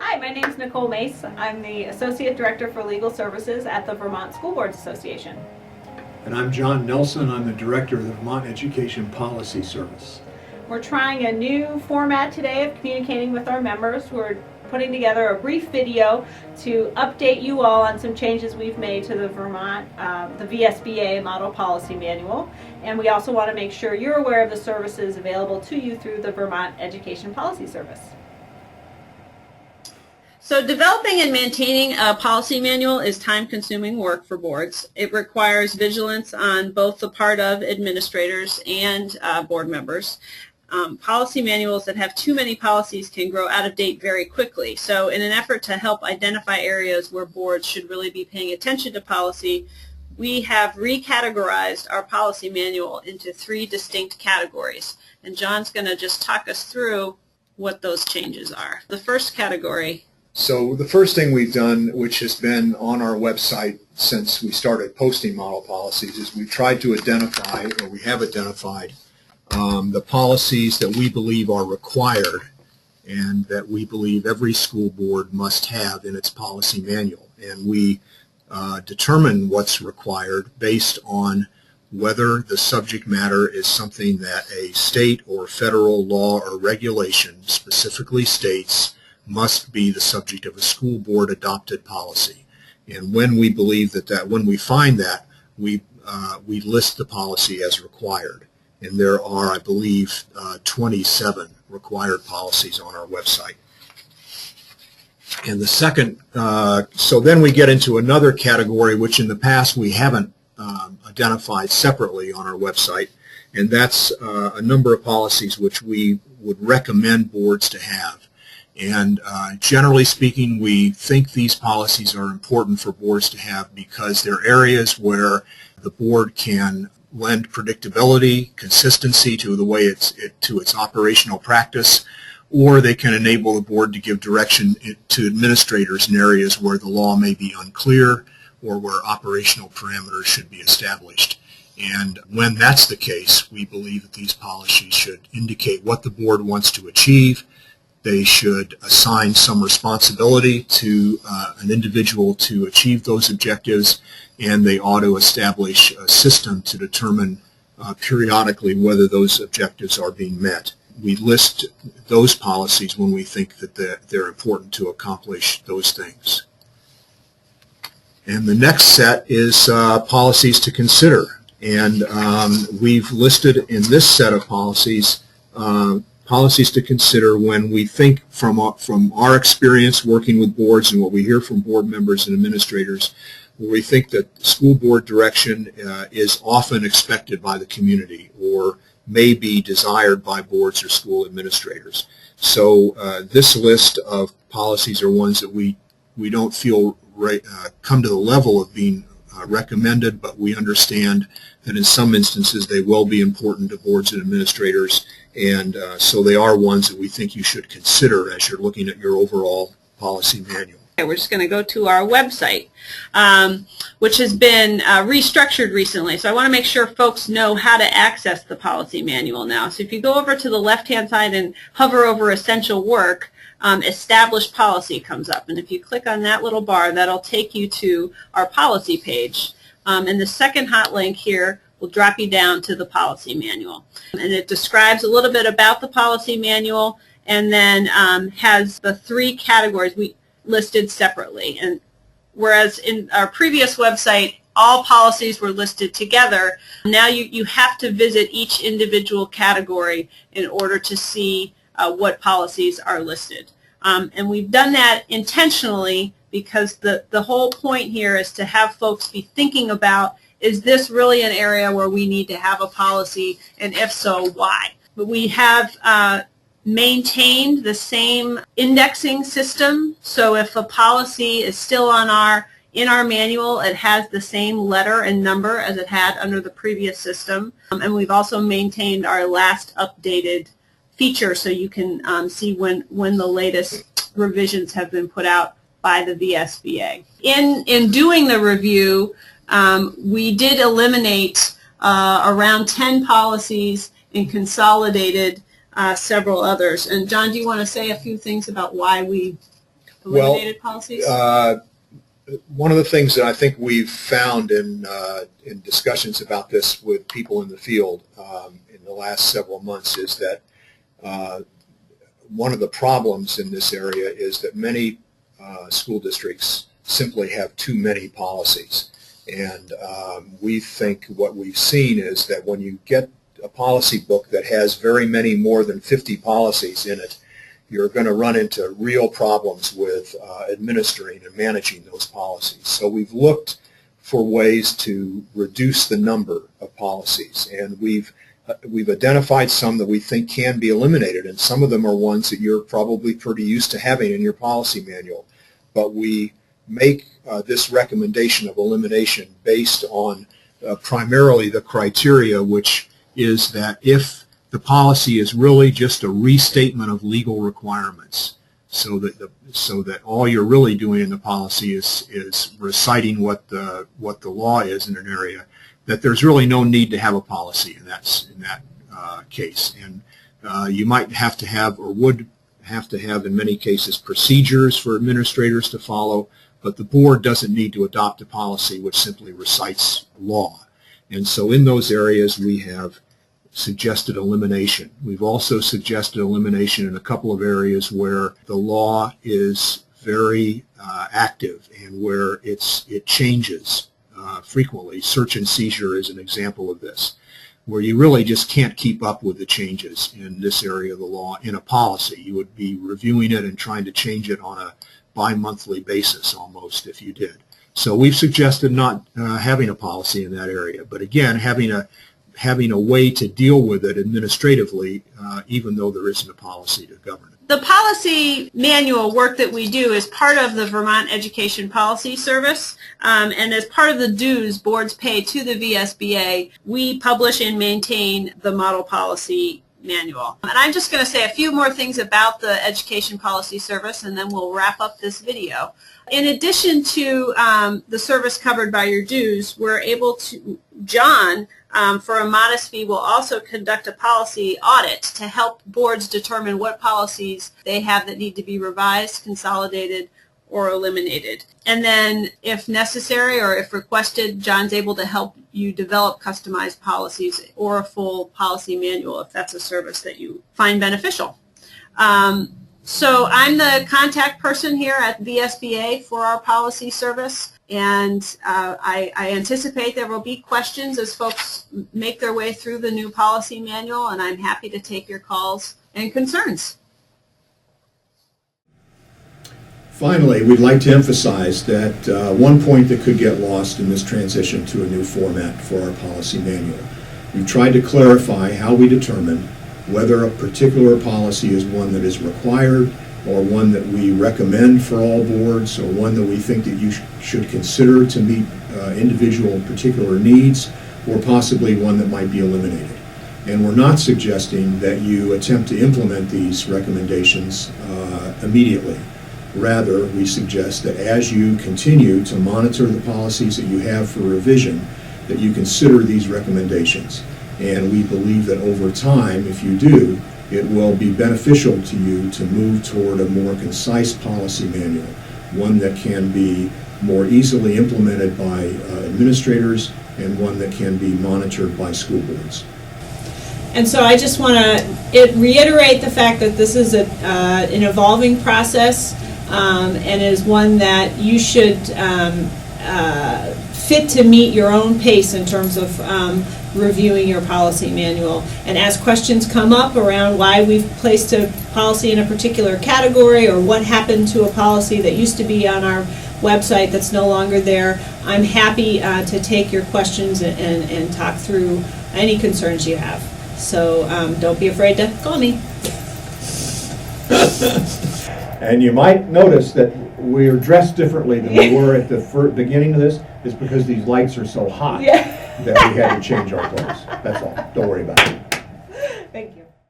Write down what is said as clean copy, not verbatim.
Hi, my name is Nicole Mace. I'm the Associate Director for Legal Services at the Vermont School Boards Association. And I'm John Nelson. I'm the Director of the Vermont Education Policy Service. We're trying a new format today of communicating with our members. We're putting together a brief video to update you all on some changes we've made to the Vermont, the VSBA Model Policy Manual. And we also want to make sure you're aware of the services available to you through the Vermont Education Policy Service. So developing and maintaining a policy manual is time-consuming work for boards. It requires vigilance on both the part of administrators and board members. Policy manuals that have too many policies can grow out of date very quickly. So in an effort to help identify areas where boards should really be paying attention to policy, we have recategorized our policy manual into 3 distinct categories. And John's going to just talk us through what those changes are. The first category. So the first thing we've done, which has been on our website since we started posting model policies, is we've tried to identify, or we have identified, the policies that we believe are required and that we believe every school board must have in its policy manual. And we determine what's required based on whether the subject matter is something that a state or federal law or regulation specifically states must be the subject of a school board adopted policy. And when we believe when we find that, we list the policy as required. And there are, I believe, 27 required policies on our website. And the second, so then we get into another category which in the past we haven't identified separately on our website, and that's a number of policies which we would recommend boards to have. And generally speaking, we think these policies are important for boards to have because they're areas where the board can lend predictability, consistency to the way to its operational practice, or they can enable the board to give direction to administrators in areas where the law may be unclear or where operational parameters should be established. And when that's the case, we believe that these policies should indicate what the board wants to achieve. They should assign some responsibility to an individual to achieve those objectives, and they ought to establish a system to determine periodically whether those objectives are being met. We list those policies when we think that they're important to accomplish those things. And the next set is policies to consider. And we've listed in this set of policies policies to consider when we think from our experience working with boards and what we hear from board members and administrators, where we think that school board direction is often expected by the community or may be desired by boards or school administrators. So this list of policies are ones that we don't feel come to the level of being recommended, but we understand that in some instances they will be important to boards and administrators, and so they are ones that we think you should consider as you're looking at your overall policy manual. Okay, we're just going to go to our website, which has been restructured recently. So I want to make sure folks know how to access the policy manual now. So if you go over to the left-hand side and hover over Essential Work, Established Policy comes up. And if you click on that little bar, that'll take you to our policy page. And the second hot link here will drop you down to the policy manual. And it describes a little bit about the policy manual and then has the 3 categories we listed separately. And whereas in our previous website, all policies were listed together, now you have to visit each individual category in order to see what policies are listed. And we've done that intentionally because the whole point here is to have folks be thinking about, is this really an area where we need to have a policy, and if so, why? But we have maintained the same indexing system, so if a policy is still in our manual, it has the same letter and number as it had under the previous system. And we've also maintained our last updated feature so you can see when the latest revisions have been put out by the VSBA. In doing the review, we did eliminate around 10 policies and consolidated several others. And John, do you want to say a few things about why we eliminated policies? One of the things that I think we've found in discussions about this with people in the field in the last several months is that one of the problems in this area is that many school districts simply have too many policies. And we think what we've seen is that when you get a policy book that has very many more than 50 policies in it, you're going to run into real problems with administering and managing those policies. So we've looked for ways to reduce the number of policies, and we've identified some that we think can be eliminated, and some of them are ones that you're probably pretty used to having in your policy manual. But we make this recommendation of elimination based on primarily the criteria, which is that if the policy is really just a restatement of legal requirements, so that all you're really doing in the policy is reciting what the law is in an area, that there's really no need to have a policy in that case. And you might have to have, or would have to have in many cases, procedures for administrators to follow, but the board doesn't need to adopt a policy which simply recites law. And so in those areas we have suggested elimination. We've also suggested elimination in a couple of areas where the law is very active and where it changes frequently. Search and seizure is an example of this, where you really just can't keep up with the changes in this area of the law in a policy. You would be reviewing it and trying to change it on a bi-monthly basis almost if you did. So we've suggested not having a policy in that area, but again, having a way to deal with it administratively, even though there isn't a policy to govern it. The policy manual work that we do is part of the Vermont Education Policy Service, and as part of the dues boards pay to the VSBA, we publish and maintain the model policy manual. And I'm just going to say a few more things about the Education Policy Service, and then we'll wrap up this video. In addition to the service covered by your dues, we're able to, John, for a modest fee, will also conduct a policy audit to help boards determine what policies they have that need to be revised, consolidated, or eliminated. And then, if necessary or if requested, John's able to help you develop customized policies or a full policy manual if that's a service that you find beneficial. So I'm the contact person here at VSBA for our policy service, and I anticipate there will be questions as folks make their way through the new policy manual, and I'm happy to take your calls and concerns. Finally, we'd like to emphasize that one point that could get lost in this transition to a new format for our policy manual. We've tried to clarify how we determine whether a particular policy is one that is required or one that we recommend for all boards or one that we think that you should consider to meet individual particular needs, or possibly one that might be eliminated. And we're not suggesting that you attempt to implement these recommendations immediately. Rather, we suggest that as you continue to monitor the policies that you have for revision, that you consider these recommendations. And we believe that over time, if you do, it will be beneficial to you to move toward a more concise policy manual, one that can be more easily implemented by administrators and one that can be monitored by school boards. And so I just want to reiterate the fact that this is an evolving process and is one that you should fit to meet your own pace in terms of reviewing your policy manual. And as questions come up around why we've placed a policy in a particular category or what happened to a policy that used to be on our website that's no longer there, I'm happy to take your questions and talk through any concerns you have. So don't be afraid to call me. And you might notice that we're dressed differently than we were at the beginning of this. It's because these lights are so hot that we had to change our clothes. That's all. Don't worry about it. Thank you.